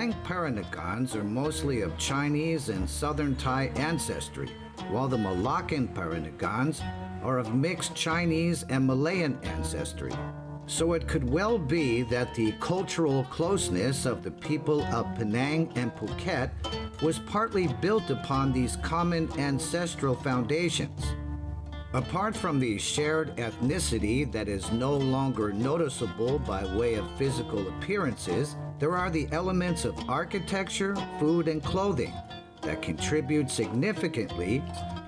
Penang Paranagons are mostly of Chinese and Southern Thai ancestry, while the Malaccan Paranagons are of mixed Chinese and Malayan ancestry. So it could well be that the cultural closeness of the people of Penang and Phuket was partly built upon these common ancestral foundations. Apart from the shared ethnicity that is no longer noticeable by way of physical appearances, there are the elements of architecture, food, and clothing that contribute significantly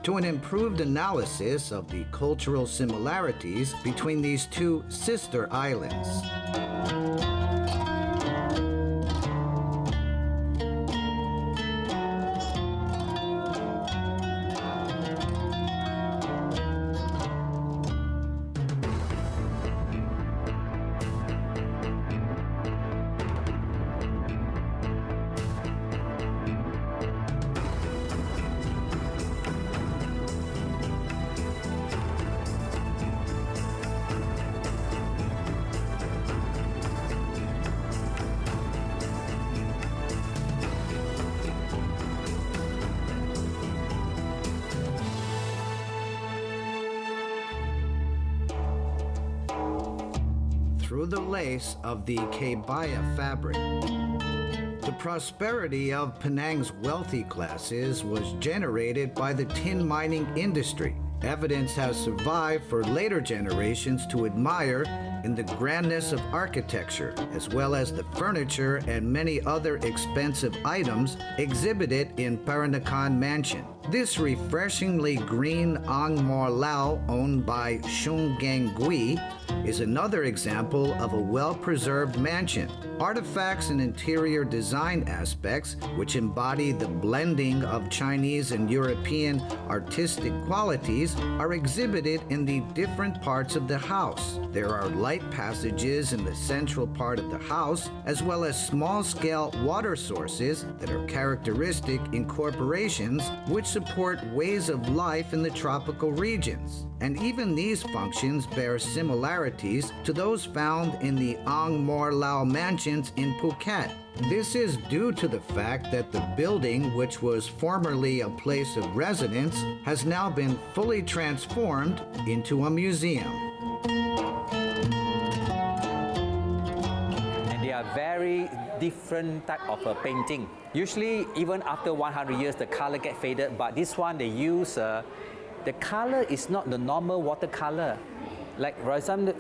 to an improved analysis of the cultural similarities between these two sister islands. Through the lace of the KEBAYA fabric. The prosperity of Penang's wealthy classes was generated by the tin mining industry. Evidence has survived for later generations to admire in the grandness of architecture, as well as the furniture and many other expensive items exhibited in Peranakan Mansion. This refreshingly green Ang Mo Lao, owned by Shung Gang Gui, is another example of a well-preserved mansion. Artifacts and interior design aspects, which embody the blending of Chinese and European artistic qualities, are exhibited in the different parts of the house. There are light passages in the central part of the house, as well as small-scale water sources that are characteristic incorporations which support ways of life in the tropical regions. And even these functions bear similarities to those found in the Ang Mo Lao mansions in Phuket. This is due to the fact that the building, which was formerly a place of residence, has now been fully transformed into a museum. And they are very different type of painting. Usually, even after 100 years, the color get faded, but this one they use the color is not the normal watercolor. Like for example,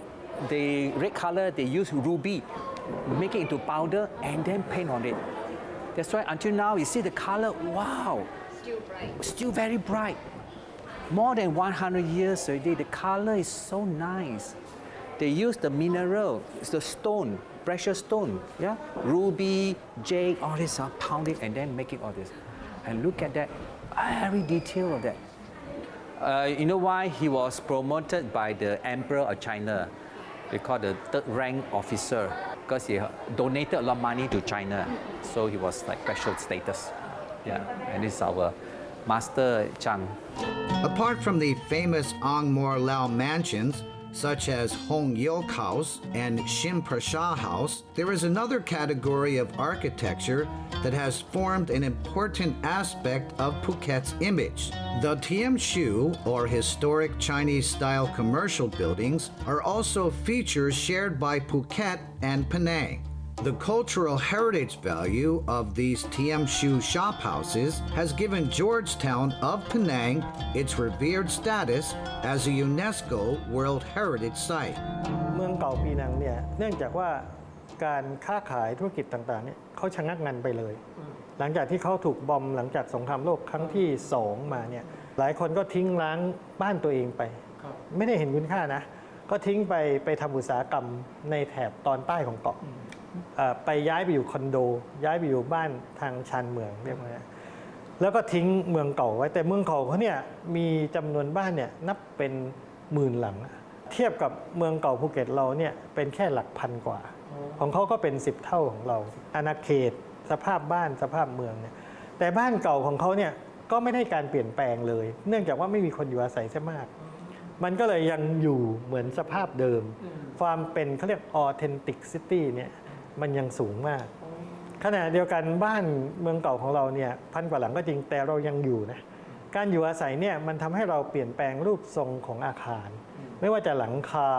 the red color, they use ruby, make it into powder and then paint on it. That's why until now you see the color, wow, Still bright. still very bright. More than 100 years already, the color is so nice. They use the mineral, it's the stone, precious stone, yeah? Ruby, jade, all this are pounded and then making all this. And look at that, every detail of that. You know why he was promoted by the Emperor of China? They call the third rank officer because he donated a lot of money to China. So he was like special status. Yeah, and this is our Master Chang. Apart from the famous Ang Mo Lao mansions, such as Hong Yok House and Shim Prasha House, there is another category of architecture that has formed an important aspect of Phuket's image. The Tiem Shu, or historic Chinese-style commercial buildings, are also features shared by Phuket and Penang. The cultural heritage value of these Tiem Shu shop houses has given Georgetown of Penang its revered status as a UNESCO World Heritage Site. เมืองเก่าปีนังเนี่ยเนื่องจากว่าการค้าขายธุรกิจต่างๆเนี่ยเขาชะงักงันไปเลยหลังจากที่เขาถูกบอมหลังจากสงครามโลกครั้งที่2มาเนี่ยหลายคนก็ทิ้งร้างบ้านตัวเองไปไม่ได้เห็นคุณค่านะก็ทิ้งไปทำอุตสาหกรรมในแถบตอนใต้ของเกาะไปย้ายไปอยู่คอนโดย้ายไปอยู่บ้านทางชานเมืองเรียกว่าแล้วก็ทิ้งเมืองเก่าไว้แต่เมืองเก่าเขาเนี่ยมีจำนวนบ้านเนี่ยนับเป็นหมื่นหลังเทียบกับเมืองเก่าภูเก็ตเราเนี่ยเป็นแค่หลักพันกว่าของเขาก็เป็น10 เท่าของเราอาณาเขตสภาพบ้านสภาพเมืองเนี่ยแต่บ้านเก่าของเขาเนี่ยก็ไม่ได้การเปลี่ยนแปลงเลยเนื่องจากว่าไม่มีคนอยู่อาศัยซะมากมันก็เลยยังอยู่เหมือนสภาพเดิมความเป็นเขาเรียก ethnicity เนี่ยมันยังสูงมาก ขณะเดียวกันบ้านเมืองเก่าของเราเนี่ยพันกว่าหลังก็จริงแต่เรายังอยู่นะการอยู่อาศัยเนี่ยมันทำให้เราเปลี่ยนแปลงรูปทรงของอาคาร ไม่ว่าจะหลังคา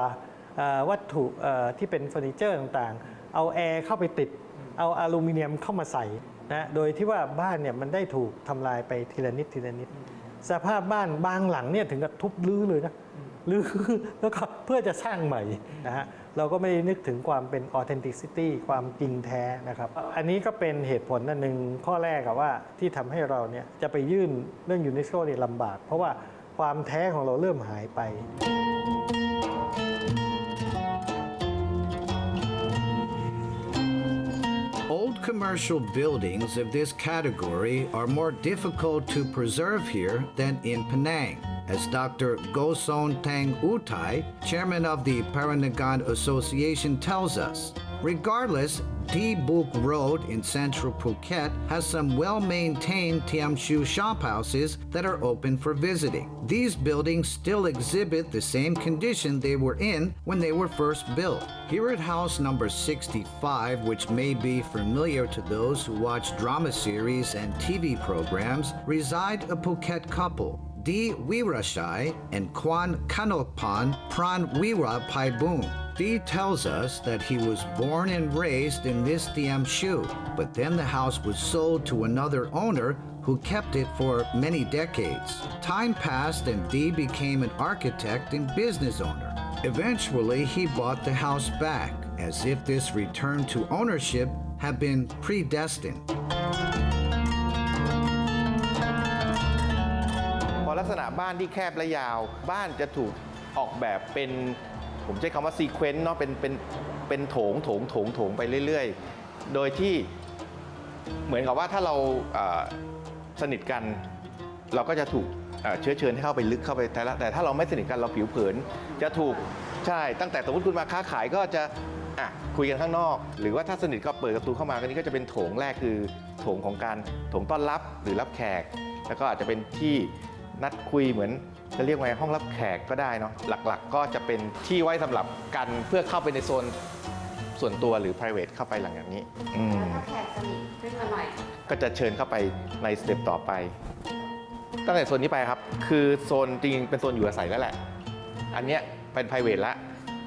วัตถุที่เป็นเฟอร์นิเจอร์ต่างๆเอาแอร์เข้าไปติดเอาอลูมิเนียมเข้ามาใส่นะโดยที่ว่าบ้านเนี่ยมันได้ถูกทำลายไปทีละนิดทีละนิดสภาพบ้านบางหลังเนี่ยถึงกับทุบรื้อเลยนะรื้อแล้วก็เพื่อจะสร้างใหม่นะฮะเราก็ไม่ได้นึกถึงความเป็น authenticity ความจริงแท้นะครับอันนี้ก็เป็นเหตุผลอันหนึ่งข้อแรกว่าที่ทำให้เราเนี่ยจะไปยื่นเรื่องยูเนสโกเนี่ยลำบากเพราะว่าความแท้ของเราเริ่มหายไป Old commercial buildings of this category are more difficult to preserve here than in Penang, as Dr. Goson Tang Utai, chairman of the Paranagan Association, tells us. Regardless, T Buk Road in central Phuket has some well-maintained Tiamshu shophouses that are open for visiting. These buildings still exhibit the same condition they were in when they were first built. Here at house number 65, which may be familiar to those who watch drama series and TV programs, reside a Phuket couple. D. Wirashai and Kwan Kanokpan Pran Wira Paibun. D tells us that he was born and raised in this Tiamshu, but then the house was sold to another owner who kept it for many decades. Time passed and D became an architect and business owner. Eventually, he bought the house back, as if this return to ownership had been predestined. ลักษณะบ้านที่แคบและยาวบ้านจะถูกออกแบบเป็นผมใช้คำว่าซีเควนต์เนาะเป็นโถงไปเรื่อยๆโดยที่เหมือนกับว่าถ้าเราสนิทกันเราก็จะถูกเชื้อเชิญให้เข้าไปลึกเข้าไปแต่ถ้าเราไม่สนิทกันเราผิวเผินจะถูกใช่ตั้งแต่สมมติคุณมาค้าขายก็จะคุยกันข้างนอกหรือว่าถ้าสนิทก็เปิดประตูเข้ามาก็นี้ก็จะเป็นโถงแรกคือโถงของการโถงต้อนรับหรือรับแขกแล้วก็อาจจะเป็นที่นัดคุยเหมือนจะเรียกว่าห้องรับแขกก็ได้เนาะหลักๆก็จะเป็นที่ไว้สำหรับกันเพื่อเข้าไปในโซนส่วนตัวหรือ private เข้าไปหลังจากนี้แล้วถ้าแขกสนิทขึ้นมาหน่อยก็จะเชิญเข้าไปในสเต็ปต่อไปตั้งแต่โซนนี้ไปครับคือโซนจริงเป็นโซนอยู่อาศัยแล้วแหละอันนี้เป็น private ละ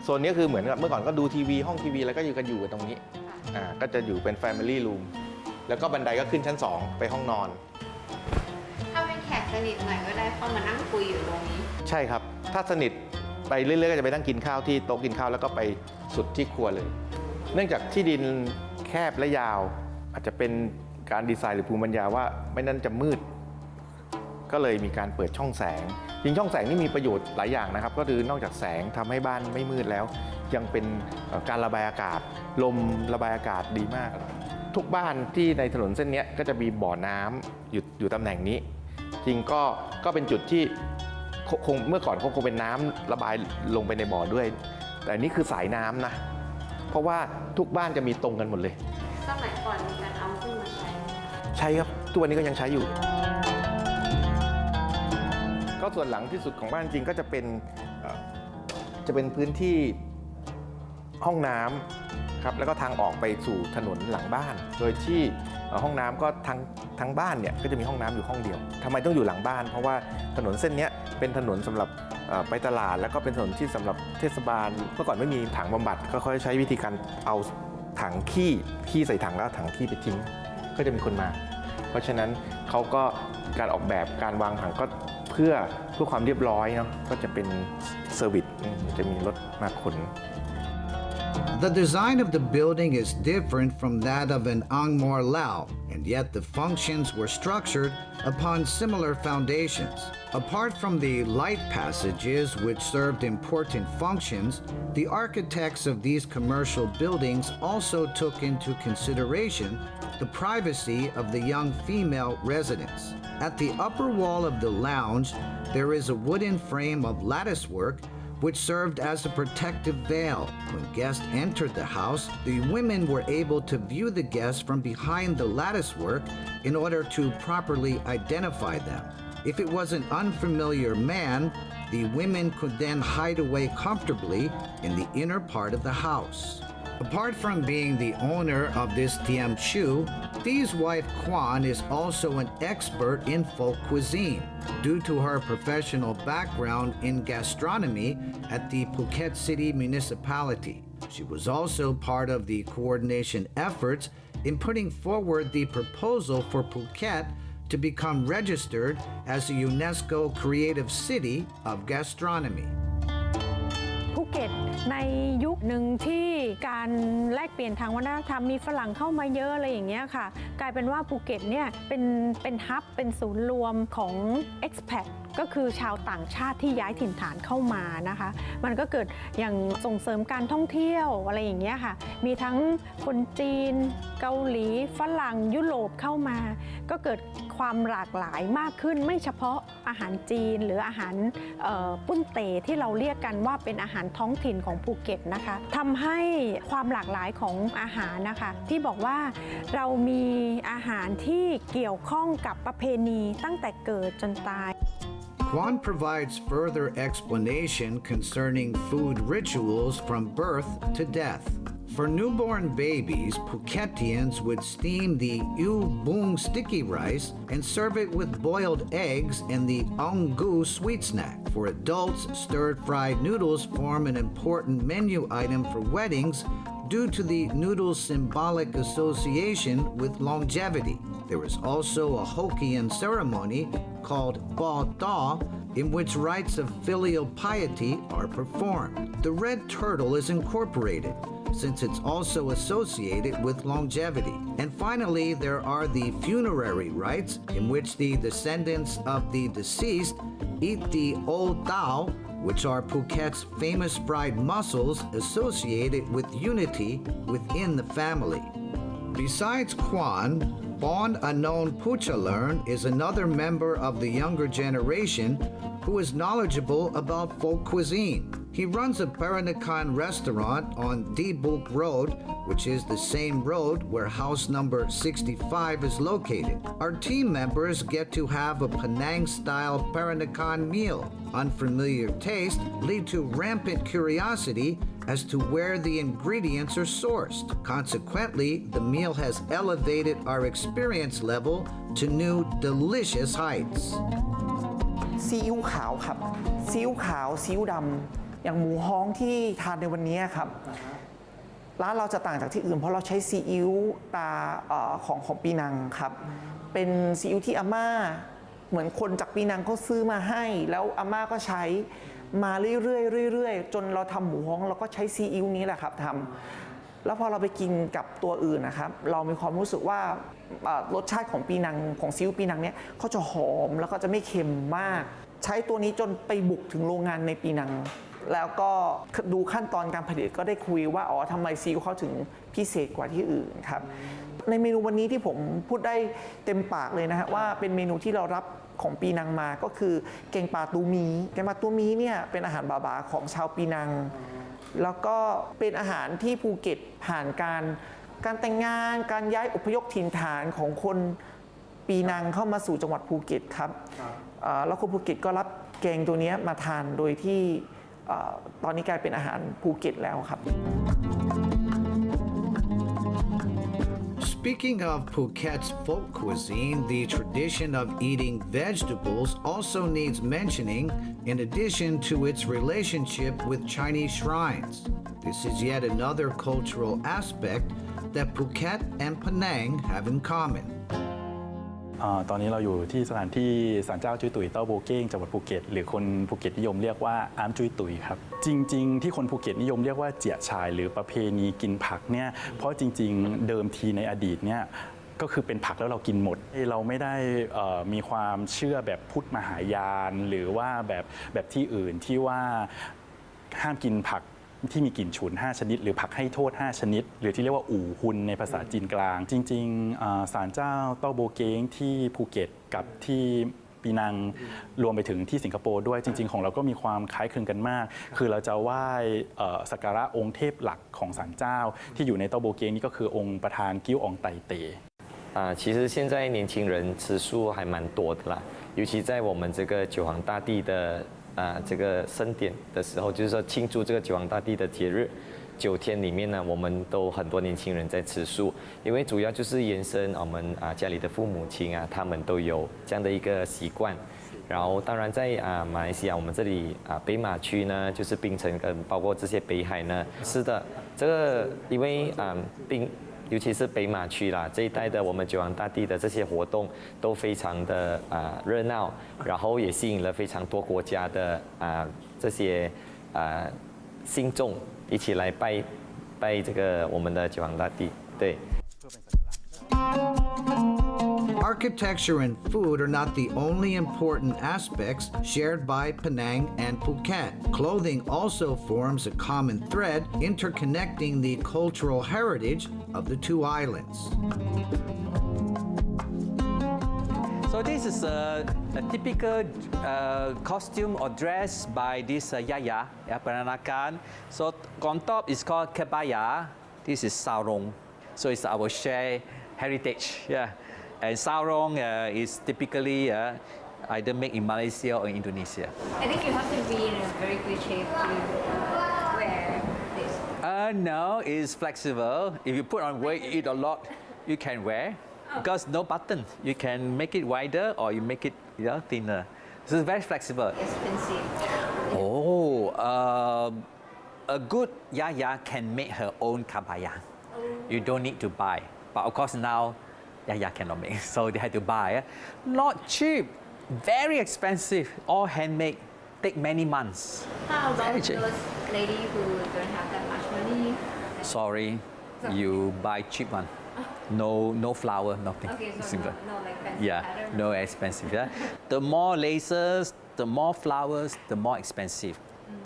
โซนนี้คือเหมือนกับเมื่อก่อนก็ดูทีวีห้องทีวีแล้วก็อยู่กันตรงนี้ก็จะอยู่เป็น family room แล้วก็บันไดก็ขึ้นชั้น2ไปห้องนอนถ้าเป็นแขกสนิทหน่อยก็ได้เข้ามานั่งคุยอยู่ตรงนี้ใช่ครับถ้าสนิทไปเรื่อยๆก็จะไปนั่งกินข้าวที่โต๊ะกินข้าวแล้วก็ไปสุดที่ครัวเลยเนื่องจากที่ดินแคบและยาวอาจจะเป็นการดีไซน์หรือภูมิปัญญาว่าไม่นั้นจะมืดก็เลยมีการเปิดช่องแสงจริงช่องแสงนี่มีประโยชน์หลายอย่างนะครับก็คือนอกจากแสงทำให้บ้านไม่มืดแล้วยังเป็นการระบายอากาศลมระบายอากาศดีมากทุกบ้านที่ในถนนเส้นนี้ก็จะมีบ่อน้ำอยู่ตำแหน่งนี้จริงก็เป็นจุดที่คงเมื่อก่อนคงเป็นน้ำระบายลงไปในบ่อด้วยแต่นี่คือสายน้ำนะเพราะว่าทุกบ้านจะมีตรงกันหมดเลยสมัยก่อนมีการเอาขึ้นมาใช้ครับทุกวันนี้ก็ยังใช้อยู่ก็ส่วนหลังที่สุดของบ้านจริงก็จะเป็นพื้นที่ห้องน้ำครับแล้วก็ทางออกไปสู่ถนนหลังบ้านโดยที่ห้องน้ำก็ทั้งบ้านเนี่ยก็จะมีห้องน้ำอยู่ห้องเดียวทำไมต้องอยู่หลังบ้านเพราะว่าถนนเส้นนี้เป็นถนนสำหรับไปตลาดแล้วก็เป็นถนนที่สำหรับเทศบาลเมื่อก่อนไม่มีถังบำบัดก็ค่อยใช้วิธีการเอาถังขี้ใส่ถังแล้วถังขี้ไปทิ้งก็จะมีคนมาเพราะฉะนั้นเขาก็การออกแบบการวางถังก็เพื่อความเรียบร้อยเนาะก็จะเป็นเซอร์วิสจะมีรถมาขนThe design of the building is different from that of an Angmor Lao, and yet the functions were structured upon similar foundations. Apart from the light passages which served important functions, the architects of these commercial buildings also took into consideration the privacy of the young female residents. At the upper wall of the lounge, there is a wooden frame of latticework which served as a protective veil. When guests entered the house, the women were able to view the guests from behind the latticework in order to properly identify them. If it was an unfamiliar man, the women could then hide away comfortably in the inner part of the house. Apart from being the owner of this Tiam Chu, Thi's wife Kwan is also an expert in folk cuisine due to her professional background in gastronomy at the Phuket City Municipality. She was also part of the coordination efforts in putting forward the proposal for Phuket to become registered as a UNESCO Creative City of Gastronomy. ภูเก็ตในยุคหนึ่งที่การแลกเปลี่ยนทางวัฒนธรรมมีฝรั่งเข้ามาเยอะอะไรอย่างเงี้ยค่ะกลายเป็นว่าภูเก็ตเนี่ยเป็นฮับเป็นศูนย์รวมของ expat ก็คือชาวต่างชาติที่ย้ายถิ่นฐานเข้ามานะคะมันก็เกิดอย่างส่งเสริมการท่องเที่ยวอะไรอย่างเงี้ยค่ะมีทั้งคนจีนเกาหลีฝรั่งยุโรปเข้ามาก็เกิดความหลากหลายมากขึ้นไม่เฉพาะอาหารจีนหรืออาหารปุ้นเตที่เราเรียกกันว่าเป็นอาหารท้องถิ่นของภูเก็ตนะคะทำให้ความหลากหลายของอาหารนะคะที่บอกว่าเรามีอาหารที่เกี่ยวข้องกับประเพณีตั้งแต่เกิดจนตายKwan provides further explanation concerning food rituals from birth to death. For newborn babies, Phuketians would steam the yu bung sticky rice and serve it with boiled eggs and the ong gu sweet snack. For adults, stir-fried noodles form an important menu item for weddings due to the noodle's symbolic association with longevity. There is also a Hokkien ceremony called Ba Da, in which rites of filial piety are performed. The red turtle is incorporated, since it's also associated with longevity. And finally, there are the funerary rites, in which the descendants of the deceased eat the O Dao, which are Phuket's famous fried mussels associated with unity within the family. Besides Kwan, Bon Anon Puchalern is another member of the younger generation who is knowledgeable about folk cuisine. He runs a Peranakan restaurant on Dibuk Road, which is the same road where house number 65 is located. Our team members get to have a Penang-style Peranakan meal. Unfamiliar taste lead to rampant curiosity as to where the ingredients are sourced. Consequently, the meal has elevated our experience level to new delicious heights. ซีอิ๊วขาวครับซีอิ๊วขาวซีอิ๊วดำอย่างหมูฮ้องที่ทานในวันนี้ครับร้านเราจะต่างจากที่อื่นเพราะเราใช้ซีอิ๊วตาของปีนังครับเป็นซีอิ๊วที่อาม่าเหมือนคนจากปีนังเขาซื้อมาให้แล้วอาม่าก็ใช้มาเรื่อยๆจนเราทำหมูฮ้องเราก็ใช้ซีอิ๊วนี้แหละครับทำแล้วพอเราไปกินกับตัวอื่นนะครับเรามีความรู้สึกว่ารสชาติของปีนังของซีอิ๊วปีนังเนี่ยเขาจะหอมแล้วก็จะไม่เค็มมากใช้ตัวนี้จนไปบุกถึงโรงงานในปีนังแล้วก็ดูขั้นตอนการผลิตก็ได้คุยว่าอ๋อทำไมซีอิ๊วเขาถึงพิเศษกว่าที่อื่นครับในเมนูวันนี้ที่ผมพูดได้เต็มปากเลยนะฮะว่าเป็นเมนูที่เรารับของปีนังมาก็คือแกงปลาตูมีแกงปลาตูมีเนี่ยเป็นอาหารบาๆของชาวปีนังแล้วก็เป็นอาหารที่ภูเก็ตผ่านการแต่งงานการย้ายอพยพถิ่นฐานของคนปีนังเข้ามาสู่จังหวัดภูเก็ตครับแล้วคนภูเก็ตก็รับแกงตัวนี้มาทานโดยที่ตอนนี้กลายเป็นอาหารภูเก็ตแล้วครับ Speaking of Phuket's folk cuisine, the tradition of eating vegetables also needs mentioning in addition to its relationship with Chinese shrines. This is yet another cultural aspect that Phuket and Penang have in common. ตอนนี้เราอยู่ที่สถานที่ศาลเจ้าจุยตุ๋ยเต้าโบเก้งจังหวัดภูเก็ตหรือคนภูเก็ตนิยมเรียกว่าอามจุยตุ๋ยครับจริงๆที่คนภูเก็ตนิยมเรียกว่าเจี๋ยชายหรือประเพณีกินผักเนี่ยเพราะจริงๆเดิมทีในอดีตเนี่ยก็คือเป็นผักแล้วเรากินหมดเราไม่ได้มีความเชื่อแบบพุทธมหายานหรือว่าแบบที่อื่นที่ว่าห้ามกินผักที่มีกลิ่นฉุน5ชนิดหรือผักให้โทษ5ชนิดหรือที่เรียกว่าอู่ฮุนในภาษาจีนกลางจริงๆศาลเจ้าเต้าโบเก้งที่ภูเก็ตกับที่ปีนังรวมไปถึงที่สิงคโปร์ด้วยจริงๆของเราก็มีความคล้ายคลึงกันมากคือเราจะไหว้สักการะองค์เทพหลักของศาลเจ้าที่อยู่ในเต้าโบเก้งนี่ก็คือองค์ประธานกิ้วอองไตเต其实现在年轻人吃素还蛮多的啦，尤其在我们这个九皇大帝的这个盛典的时候，就是说庆祝这个九皇大帝的节日， 9天里面呢，我们都很多年轻人在吃素，因为主要就是延伸我们家里的父母亲啊，他们都有这样的一个习惯。然后当然在马来西亚，我们这里北马区呢，就是槟城跟包括这些北海呢，是的，这个因为尤其是北马区啦这一带的我们九皇大帝的这些活动都非常的热闹，然后也吸引了非常多国家的这些信众一起来拜这个我们的九皇大帝，对。Architecture and food are not the only important aspects shared by Penang and Phuket. Clothing also forms a common thread interconnecting the cultural heritage of the two islands. So this is a typical costume or dress by this Yaya, Peranakan. So on top is called KEBAYA. This is sarong. So it's our shared heritage. Yeah. And sarong is typically either made in Malaysia or Indonesia. I think you have to be in a very good shape to wear this. No, it's flexible. If you put on weight, eat a lot, you can wear. Because no button. You can make it wider or you make it thinner. So it's very flexible. Expensive. Oh, a good Yaya can make her own kabaya. You don't need to buy. But of course now, Yaya cannot make, so they had to buy. Not cheap, very expensive, all handmade, take many months. How about those ladies who don't have that much money? Sorry, you buy cheap one. No flower, nothing. Okay, so simple. no like fancy Yeah, pattern. no expensive. Yeah, the more laces, the more flowers, the more expensive.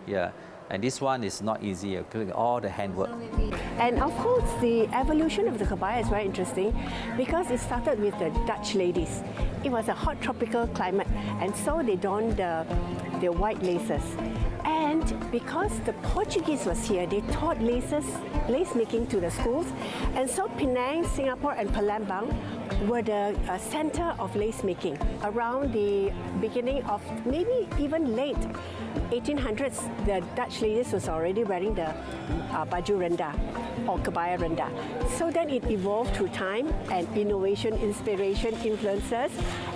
Yeah, and this one is not easy. All the handwork. So maybe And of course, the evolution of the kebaya is very interesting because it started with the Dutch ladies. It was a hot tropical climate, and so they donned the white laces. And because the Portuguese was here, they taught lace making to the schools. And so Penang, Singapore, and Palembang were the center of lace making. Around the beginning of maybe even late 1800s, the Dutch ladies was already wearing the baju rendah or kebaya rendah. So then it evolved through time and innovation, inspiration, influences.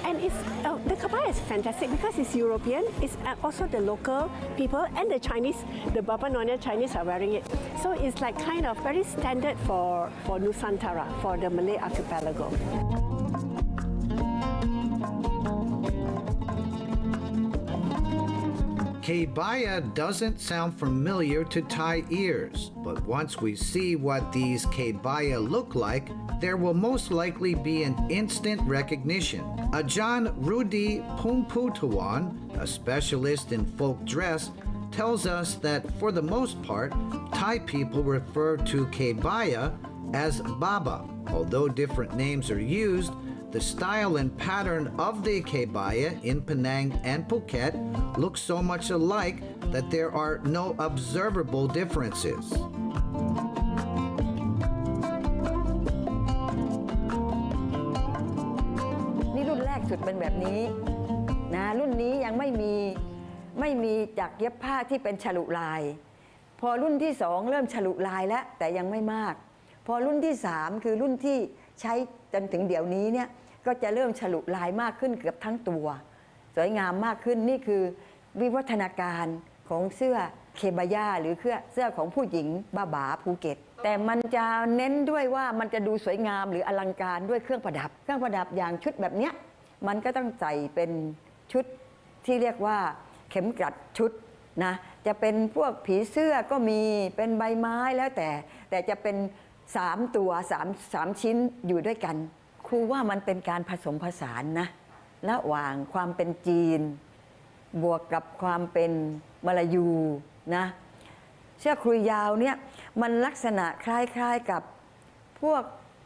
And the kebaya is fantastic because it's European. It's also the local people and the Chinese, the Bapa Nyonya Chinese are wearing it. So it's like kind of very standard for Nusantara, for the Malay archipelago. KEBAYA doesn't sound familiar to Thai ears, but once we see what these KEBAYA look like, there will most likely be an instant recognition. Ajahn Rudy Pumputawan, a specialist in folk dress, tells us that for the most part, Thai people refer to KEBAYA as Baba. Although different names are used, the style and pattern of the KEBAYA in Penang and Phuket look so much alike that there are no observable differences. นี่รุ่นแรกสุดเป็นแบบนี้นะรุ่นนี้ยังไม่มีจากเย็บผ้าที่เป็นฉลุลาย พอรุ่นที่2เริ่มฉลุลายแล้วแต่ยังไม่มาก พอรุ่นที่3คือรุ่นที่ใช้จนถึงเดี๋ยวนี้เนี่ยก็จะเริ่มฉลุลายมากขึ้นเกือบทั้งตัวสวยงามมากขึ้นนี่คือวิวัฒนาการของเสื้อเคบายาหรือเสื้อของผู้หญิงบาภูเก็ตแต่มันจะเน้นด้วยว่ามันจะดูสวยงามหรืออลังการด้วยเครื่องประดับอย่างชุดแบบเนี้ยมันก็ต้องใส่เป็นชุดที่เรียกว่าเข็มกลัดชุดนะจะเป็นพวกผีเสื้อก็มีเป็นใบไม้แล้วแต่จะเป็น3ตัว3ชิ้นอยู่ด้วยกันครูว่ามันเป็นการผสมผสานนะระหว่างความเป็นจีนบวกกับความเป็นมลายูนะเสื้อคลุยยาวเนี่ยมันลักษณะคล้ายๆกับพวก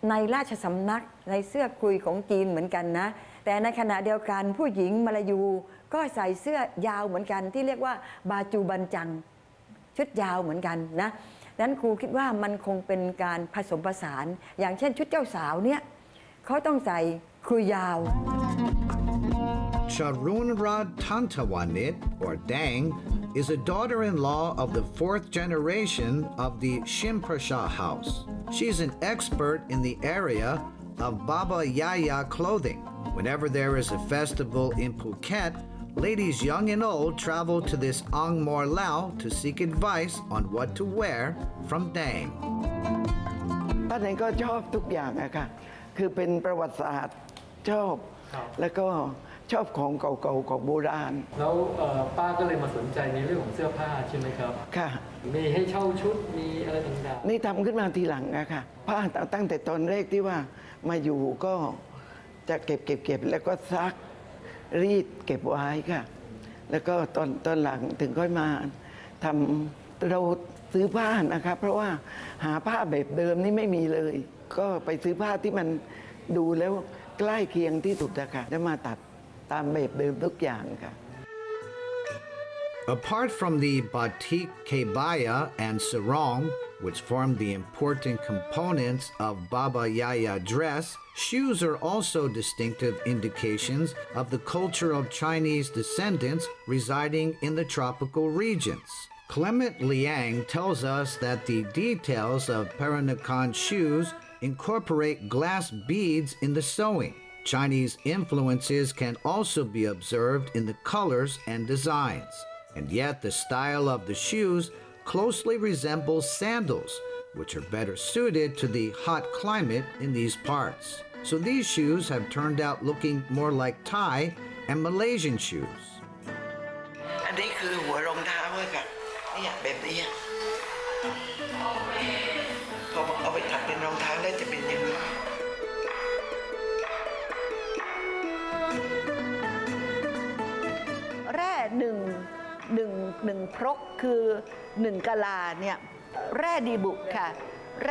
ในราชสำนักในเสื้อคลุยของจีนเหมือนกันนะแต่ในขณะเดียวกันผู้หญิงมลายูก็ใส่เสื้อยาวเหมือนกันที่เรียกว่าบาจูบันจังชุดยาวเหมือนกันนะดังนั้นครูคิดว่ามันคงเป็นการผสมผสานอย่างเช่นชุดเจ้าสาวเนี่ยเขาต้องใส่คลุยยาว Charunrad Tantawanit, or Dang, is a daughter-in-law of the fourth generation of the Shimprasha house. She's an expert in the area of Baba Yaya clothing. Whenever there is a festival in Phuket, ladies young and old travel to this Ang Mor Lao to seek advice on what to wear from Dang. ป้าแดงก็ชอบทุกอย่างอะค่ะคือเป็นประวัติศาสตร์ชอบแล้วก็ชอบของเก่าๆของโบราณแล้วป้าก็เลยมาสนใจในเรื่องของเสื้อผ้าใช่ไหมครับค่ะมีให้เช่าชุดมีอะไรต่างๆนี่ทำขึ้นมาทีหลังอะค่ะป้าตั้งแต่ตอนแรกที่ว่ามาอยู่ก็จะเก็บแล้วก็ซักรีดเก็บไว้ค่ะแล้วก็ตอนหลังถึงค่อยมาทำเราซื้อผ้านะคะเพราะว่าหาผ้าแบบเดิมนี่ไม่มีเลยก็ไปซื้อผ้าที่มันดูแล้วใกล้เคียงที่สุดนะคะแล้วมาตัดตามแบบเดิมทุกอย่างค่ะ Apart from the batik KEBAYA and sarong, which form the important components of Baba Yaya dress, shoes are also distinctive indications of the culture of Chinese descendants residing in the tropical regions. Clement Liang tells us that the details of Peranakan shoes incorporate glass beads in the sewing. Chinese influences can also be observed in the colors and designs, and yet the style of the shoes closely resembles sandals, which are better suited to the hot climate in these parts. So these shoes have turned out looking more like Thai and Malaysian shoes. อันนี้คือหัวรองเท้าค่ะนี่แบบนี้พอเอาไปตัดเป็นรองเท้าแล้วจะเป็นอย่างนี้แร่หนึ่งพรกคือ1กะลาเนี่ยแร่ดีบุกค่ะ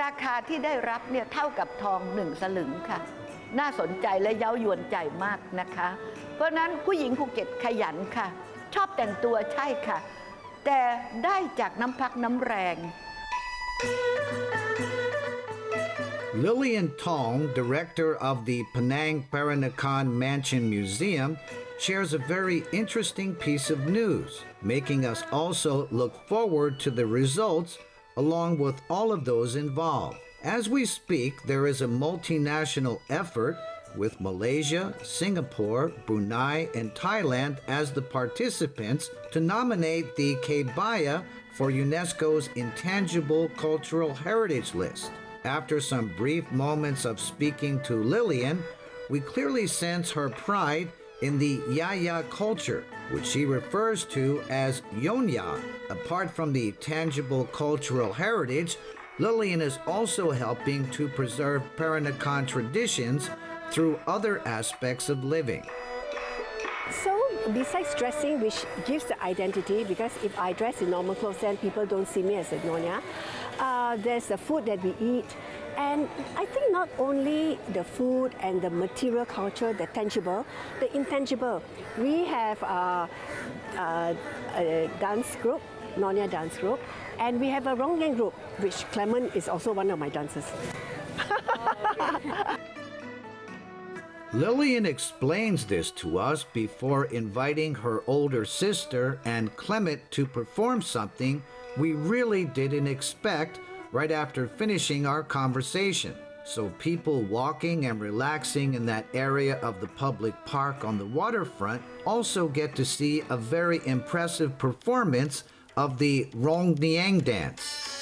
ราคาที่ได้รับเนี่ยเท่ากับทอง1สลึงค่ะน่าสนใจและเย้ายวนใจมากนะคะเพราะนั้นผู้หญิงภูเก็ตขยันค่ะชอบแต่งตัวใช่ค่ะแต่ได้จากน้ำพักน้ำแรง Lillian Tong, director of the Penang Peranakan Mansion Museum, shares a very interesting piece of news, making us also look forward to the results along with all of those involved. As we speak, there is a multinational effort with Malaysia, Singapore, Brunei, and Thailand as the participants to nominate the KEBAYA for UNESCO's Intangible Cultural Heritage List. After some brief moments of speaking to Lillian, we clearly sense her pride in the Yaya culture, which she refers to as Yonya. Apart from the tangible cultural heritage, Lillian is also helping to preserve Peranakan traditions through other aspects of living. So besides dressing, which gives the identity, because if I dress in normal clothes, then people don't see me as a Nyonya, there's the food that we eat. And I think not only the food and the material culture, the tangible, the intangible. We have a dance group, Nyonya dance group, and we have a Rongyang group, which Clement is also one of my dancers. Lillian explains this to us before inviting her older sister and Clement to perform something we really didn't expect right after finishing our conversation. So people walking and relaxing in that area of the public park on the waterfront also get to see a very impressive performance of the Rongyang dance.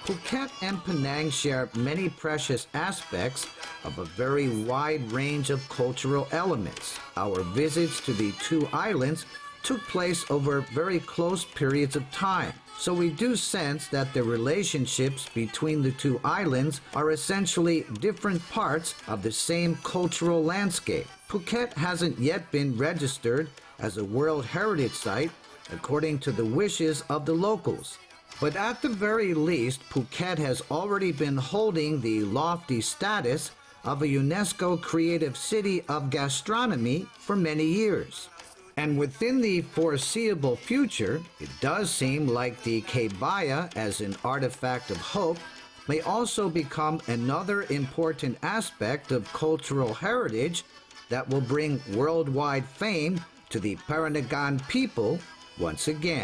Phuket and Penang share many precious aspects of a very wide range of cultural elements. Our visits to the two islands took place over very close periods of time. So we do sense that the relationships between the two islands are essentially different parts of the same cultural landscape. Phuket hasn't yet been registered as a World Heritage Site according to the wishes of the locals. But at the very least, Phuket has already been holding the lofty status of a UNESCO Creative City of Gastronomy for many years. And within the foreseeable future, it does seem like the KEBAYA as an artifact of hope may also become another important aspect of cultural heritage that will bring worldwide fame to the Paranagan people once again.